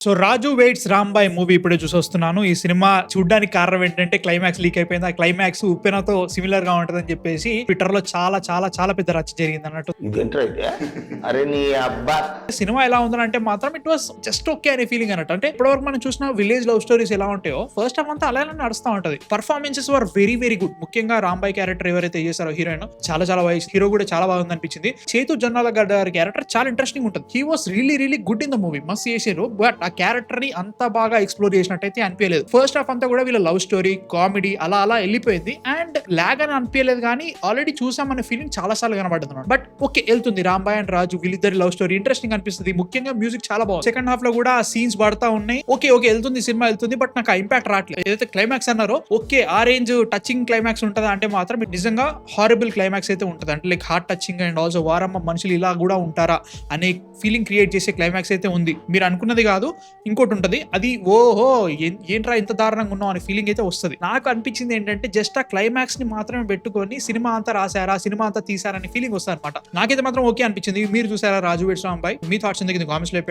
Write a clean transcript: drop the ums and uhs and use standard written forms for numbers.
So 'రాజు weights Rambai' movie ఇప్పుడే చూసొస్తున్నాను. ఈ cinema చూడ్డానికి కారణం ఏంటంటే క్లైమాక్స్ లీక్ అయిపోయింది. ఆ క్లైమాక్స్ 'ఉప్పెన'తో సిమిలర్ గా ఉంటదని చెప్పేసి ట్విట్టర్ లో చాలా చాలా చాలా పెద్ద రచ్చ జరిగింది అన్నట్టు. ఇదేంట్రా అయితే అరే నీ అబ్బా సినిమా ఎలా ఉందంటే మాత్రం ఇట్ వాస్ జస్ట్ ఓకే అనే ఫీలింగ్ అన్నట్టు. అంటే ఇప్పటివరకు మనం చూసిన విలేజ్ లవ్ స్టోరీస్ ఎలా ఉంటాయో ఫస్ట్ హాఫ్ అంతా అలానే నడుస్తూ ఉంటది. Performances were very very good. ముఖ్యంగా రాంబాయ్ క్యారెక్టర్ ఎవరైతే చేశారో హీరోయిన్ చాలా చాలా వైస్ హీరో కూడా చాలా బాగుంది అనిపించింది. చేతు జొన్నాలగడ్డ గారి క్యారెక్టర్ చాలా ఇంట్రెస్టింగ్ ఉంటుంది. He was really really good in the movie. మస్త్ చేశారు. బట్ ఆ క్యారెక్టర్ ని అంత బాగా ఎక్స్ప్లోర్ చేసినట్టయితే అనిపించలేదు. ఫస్ట్ హాఫ్ అంతా కూడా వీళ్ళ లవ్ స్టోరీ కామెడీ అలా అలా వెళ్ళిపోయింది. అండ్ లాగ్ అని అనిపించలేదు కానీ ఆల్రెడీ చూసామనే ఫీలింగ్ చాలా సార్లు కనబడుతున్నాడు. బట్ ఓకే వెళ్తుంది. రాంబాయ్ అండ్ రాజు వీళ్ళిద్దరి లవ్ స్టోరీ ఇంట్రెస్టింగ్ అనిపిస్తుంది. ముఖ్యంగా మ్యూజిక్ చాలా బాగుంది. సెకండ్ హాఫ్ లో కూడా సీన్స్ పడతా ఉన్నాయి. ఓకే వెళ్తుంది సినిమా వెళ్తుంది. బట్ నాకు ఆ ఇంపాక్ట్ రావట్లేదు. ఏదైతే క్లైమాక్స్ అన్నారో ఓకే ఆ రేంజ్ టచింగ్ క్లైమాక్స్ ఉంటుందా అంటే మాత్రం నిజంగా హారబుల్ క్లైమాక్స్ అయితే ఉంటుంది. అంటే like heart touching and also వారమ్మ మనుషులు ఇలా కూడా ఉంటారా అనే ఫీలింగ్ క్రియేట్ చేసే క్లైమాక్స్ అయితే ఉంది. మీరు అనుకున్నది కాదు ఇంకోటి ఉంటుంది. అది ఓహో ఏంట్రా ఇంత దారుణంగా ఉన్నావు అనే ఫీలింగ్ అయితే వస్తుంది. నాకు అనిపించింది ఏంటంటే జస్ట్ ఆ క్లైమాక్స్ ని మాత్రమే పెట్టుకొని సినిమా అంతా రాశారా సినిమా అంతా తీసారనే ఫీలింగ్ వస్తుంది అనమాట. నాకైతే మాత్రం ఓకే అనిపించింది. మీరు చూసారా 'రాజు వెయిట్స్ రాంబాయ్'? మీ థాట్స్ ఎందుకు కామెంట్స్ లో చెప్పండి.